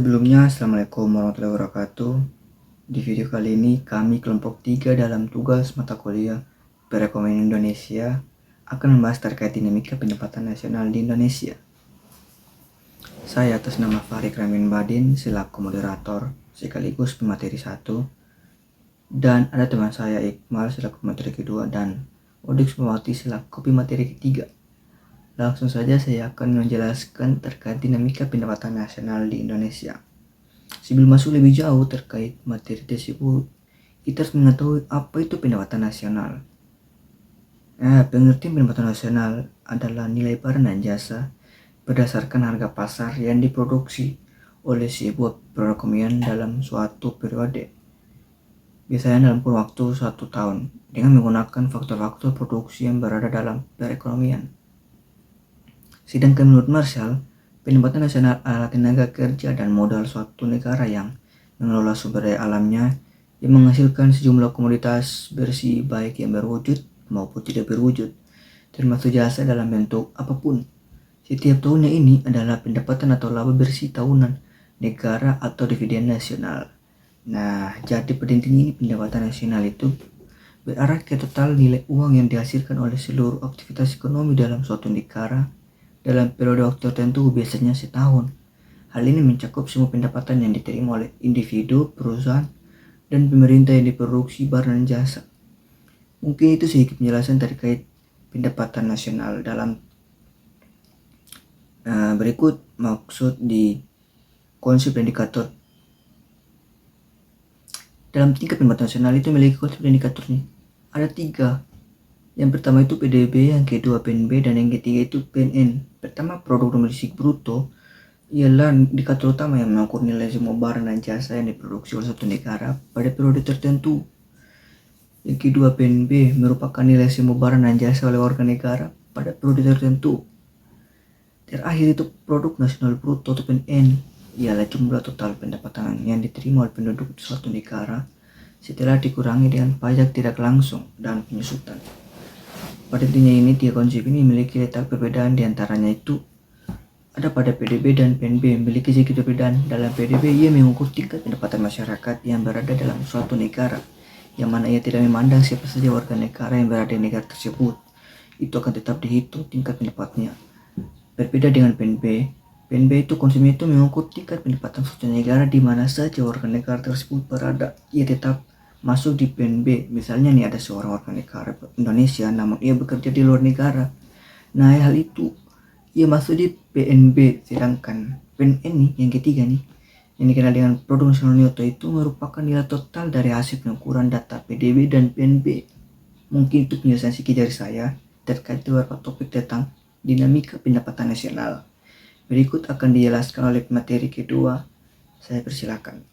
Sebelumnya, Assalamualaikum warahmatullahi wabarakatuh. Di video kali ini, kami kelompok 3 dalam tugas mata kuliah Perekonomian Indonesia akan membahas terkait dinamika pendapatan nasional di Indonesia. Saya atas nama Farik Ramin Badin selaku moderator sekaligus pemateri 1, dan ada teman saya Iqmal selaku pemateri kedua dan Odik Sumawati selaku pemateri ketiga. Langsung saja saya akan menjelaskan terkait dinamika pendapatan nasional di Indonesia. Sebelum masuk lebih jauh terkait materi tersebut, kita harus mengetahui apa itu pendapatan nasional. Pengertian pendapatan nasional adalah nilai barang dan jasa berdasarkan harga pasar yang diproduksi oleh sebuah perekonomian dalam suatu periode, biasanya dalam kurun waktu 1 tahun, dengan menggunakan faktor-faktor produksi yang berada dalam perekonomian. Sedangkan menurut Marshall, pendapatan nasional adalah tenaga kerja dan modal suatu negara yang mengelola sumber daya alamnya yang menghasilkan sejumlah komoditas bersih baik yang berwujud maupun tidak berwujud, termasuk jasa dalam bentuk apapun. Setiap tahunnya ini adalah pendapatan atau laba bersih tahunan negara atau dividen nasional. Nah, jadi pada intinya ini pendapatan nasional itu berarti total nilai uang yang dihasilkan oleh seluruh aktivitas ekonomi dalam suatu negara dalam periode waktu tertentu, biasanya setahun. Hal ini mencakup semua pendapatan yang diterima oleh individu, perusahaan, dan pemerintah yang diproduksi barang dan jasa. Mungkin itu sedikit penjelasan terkait pendapatan nasional. Dalam berikut maksud di konsep indikator. Dalam tingkat pendapatan nasional itu memiliki konsep indikatornya. Ada 3. Yang pertama itu PDB, yang kedua PNB, dan yang ketiga itu PNN. Pertama, produk domestik bruto ialah indikator utama yang mengukur nilai semua barang dan jasa yang diproduksi oleh suatu negara pada periode tertentu. Yang kedua, PNB merupakan nilai semua barang dan jasa oleh warga negara pada periode tertentu. Terakhir itu produk nasional bruto atau PNN, ialah jumlah total pendapatan yang diterima oleh penduduk suatu negara setelah dikurangi dengan pajak tidak langsung dan penyusutan. Pada intinya ini, 3 konsep ini memiliki letak perbedaan diantaranya itu ada pada PDB dan PNB memiliki sedikit perbedaan. Dalam PDB, ia mengukur tingkat pendapatan masyarakat yang berada dalam suatu negara, yang mana ia tidak memandang siapa saja warga negara yang berada di negara tersebut. Itu akan tetap dihitung tingkat pendapatnya. Berbeda dengan PNB, PNB itu konsepnya itu mengukur tingkat pendapatan suatu negara di mana saja warga negara tersebut berada. Ia tetap masuk di PNB. Misalnya nih, ada seorang warga negara Indonesia namun ia bekerja di luar negara. Nah, hal itu ia masuk di PNB. Sedangkan PNN nih, yang ketiga nih, yang dikenal dengan produk nasional neto, itu merupakan nilai total dari hasil pengukuran data PDB dan PNB. Mungkin itu penjelasan sedikit dari saya terkait beberapa topik tentang dinamika pendapatan nasional. Berikut akan dijelaskan oleh materi kedua. Saya persilakan.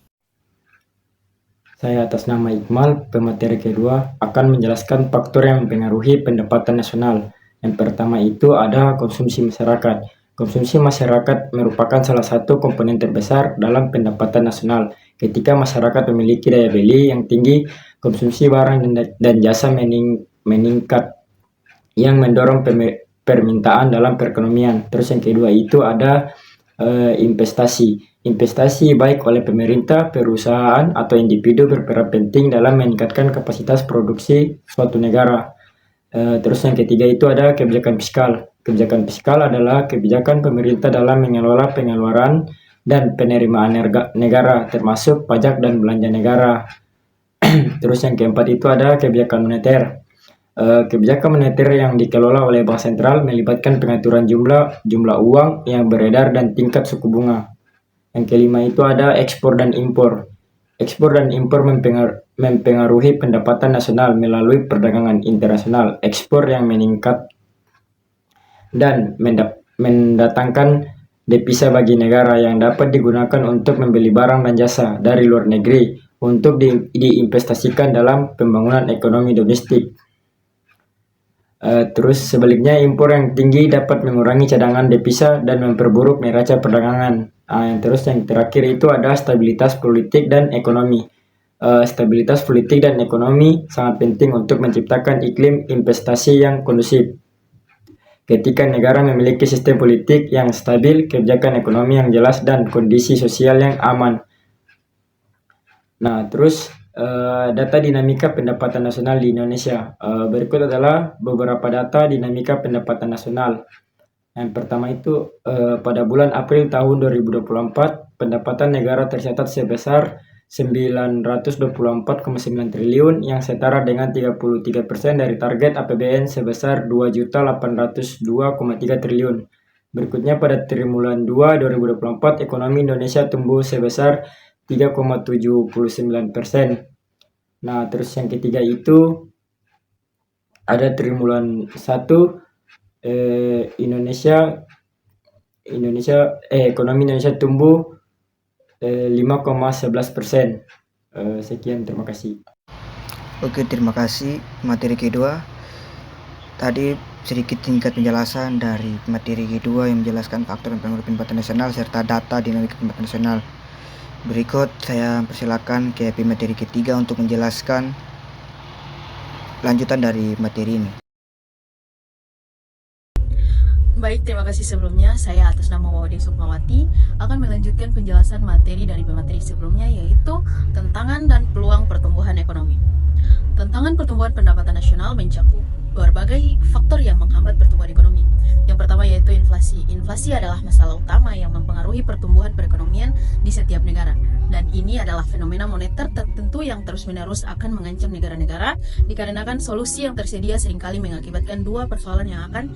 Saya atas nama Iqmal, pemateri kedua, akan menjelaskan faktor yang mempengaruhi pendapatan nasional. Yang pertama itu ada konsumsi masyarakat. Konsumsi masyarakat merupakan salah satu komponen terbesar dalam pendapatan nasional. Ketika masyarakat memiliki daya beli yang tinggi, konsumsi barang dan jasa meningkat yang mendorong permintaan dalam perekonomian. Terus yang kedua itu ada investasi. Investasi baik oleh pemerintah, perusahaan, atau individu berperan penting dalam meningkatkan kapasitas produksi suatu negara. Terus yang ketiga itu ada kebijakan fiskal. Kebijakan fiskal adalah kebijakan pemerintah dalam mengelola pengeluaran dan penerimaan negara, termasuk pajak dan belanja negara. Terus yang keempat itu ada kebijakan moneter. Kebijakan moneter yang dikelola oleh Bank Sentral melibatkan pengaturan jumlah uang yang beredar dan tingkat suku bunga. Yang kelima itu ada ekspor dan impor. Ekspor dan impor mempengaruhi pendapatan nasional melalui perdagangan internasional. Ekspor yang meningkat dan mendatangkan devisa bagi negara yang dapat digunakan untuk membeli barang dan jasa dari luar negeri untuk diinvestasikan dalam pembangunan ekonomi domestik. Terus sebaliknya, impor yang tinggi dapat mengurangi cadangan devisa dan memperburuk neraca perdagangan. Terus yang terakhir itu ada stabilitas politik dan ekonomi. Stabilitas politik dan ekonomi sangat penting untuk menciptakan iklim investasi yang kondusif. ketika negara memiliki sistem politik yang stabil, kebijakan ekonomi yang jelas, dan kondisi sosial yang aman. Nah, terus data dinamika pendapatan nasional di Indonesia. Berikut adalah beberapa data dinamika pendapatan nasional. Yang pertama itu pada bulan April tahun 2024, pendapatan negara tercatat sebesar 924,9 triliun yang setara dengan 33% dari target APBN sebesar 2.802,3 triliun. Berikutnya pada triwulan 2 2024, ekonomi Indonesia tumbuh sebesar 3,79%. Nah, terus yang ketiga itu ada triwulan 1 ekonomi Indonesia tumbuh 5,11%. Sekian, terima kasih. Oke, terima kasih. Materi kedua tadi sedikit tingkat penjelasan dari materi kedua yang menjelaskan faktor dan pengaruh pendapatan nasional serta data dinamika pendapatan nasional. Berikut saya persilakan ke materi ketiga untuk menjelaskan lanjutan dari materi ini. Baik, terima kasih sebelumnya. Saya atas nama Wawade Sukmawati akan melanjutkan penjelasan materi dari pemateri sebelumnya, yaitu tantangan dan peluang pertumbuhan ekonomi. Tantangan pertumbuhan pendapatan nasional mencakup berbagai faktor yang menghambat pertumbuhan ekonomi. Yang pertama yaitu inflasi. Inflasi adalah masalah utama yang mempengaruhi pertumbuhan perekonomian di setiap negara. Dan ini adalah fenomena moneter tertentu yang terus-menerus akan mengancam negara-negara dikarenakan solusi yang tersedia seringkali mengakibatkan dua persoalan yang akan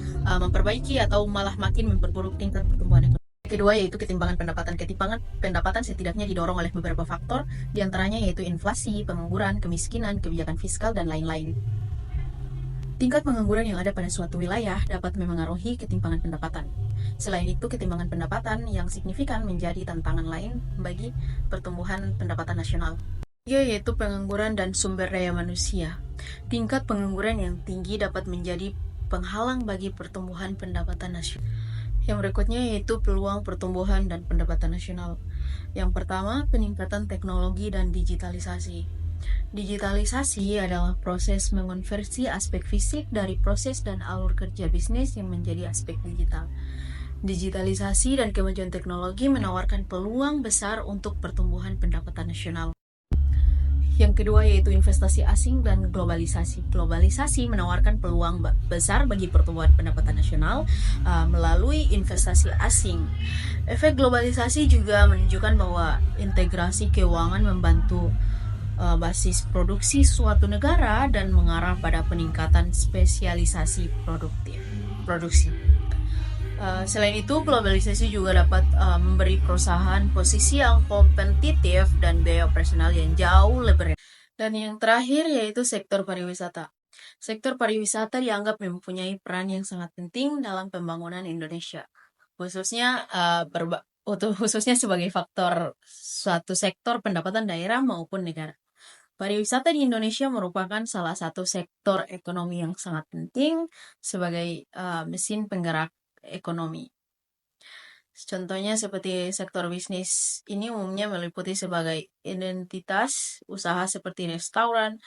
memperbaiki atau malah makin memperburuk tingkat pertumbuhan ekonomi. Kedua yaitu ketimpangan pendapatan. Ketimpangan pendapatan setidaknya didorong oleh beberapa faktor, diantaranya yaitu inflasi, pengangguran, kemiskinan, kebijakan fiskal, dan lain-lain. Tingkat pengangguran yang ada pada suatu wilayah dapat memengaruhi ketimpangan pendapatan. Selain itu, ketimpangan pendapatan yang signifikan menjadi tantangan lain bagi pertumbuhan pendapatan nasional. Tiga yaitu pengangguran dan sumber daya manusia. Tingkat pengangguran yang tinggi dapat menjadi penghalang bagi pertumbuhan pendapatan nasional. Yang berikutnya yaitu peluang pertumbuhan dan pendapatan nasional. Yang pertama, peningkatan teknologi dan digitalisasi. Digitalisasi adalah proses mengonversi aspek fisik dari proses dan alur kerja bisnis yang menjadi aspek digital. Digitalisasi dan kemajuan teknologi menawarkan peluang besar untuk pertumbuhan pendapatan nasional. Yang kedua yaitu investasi asing dan globalisasi. Globalisasi menawarkan peluang besar bagi pertumbuhan pendapatan nasional melalui investasi asing. Efek globalisasi juga menunjukkan bahwa integrasi keuangan membantu basis produksi suatu negara dan mengarah pada peningkatan spesialisasi produksi. Selain itu, globalisasi juga dapat memberi perusahaan posisi yang kompetitif dan biaya operasional yang jauh lebih rendah. Dan yang terakhir yaitu sektor pariwisata. Sektor pariwisata dianggap mempunyai peran yang sangat penting dalam pembangunan Indonesia, khususnya sebagai faktor suatu sektor pendapatan daerah maupun negara. Pariwisata di Indonesia merupakan salah satu sektor ekonomi yang sangat penting sebagai mesin penggerak ekonomi. Contohnya seperti sektor bisnis ini umumnya meliputi sebagai identitas usaha seperti restoran,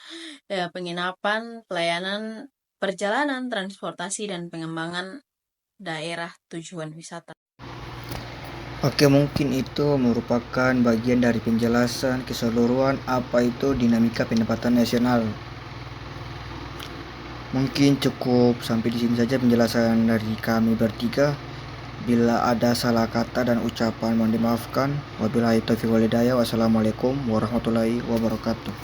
penginapan, pelayanan, perjalanan, transportasi, dan pengembangan daerah tujuan wisata. Oke, mungkin itu merupakan bagian dari penjelasan keseluruhan apa itu dinamika pendapatan nasional. Mungkin cukup sampai di sini saja penjelasan dari kami bertiga. Bila ada salah kata dan ucapan mohon dimaafkan. Wabillahi taufiq wal hidayah. Wassalamualaikum warahmatullahi wabarakatuh.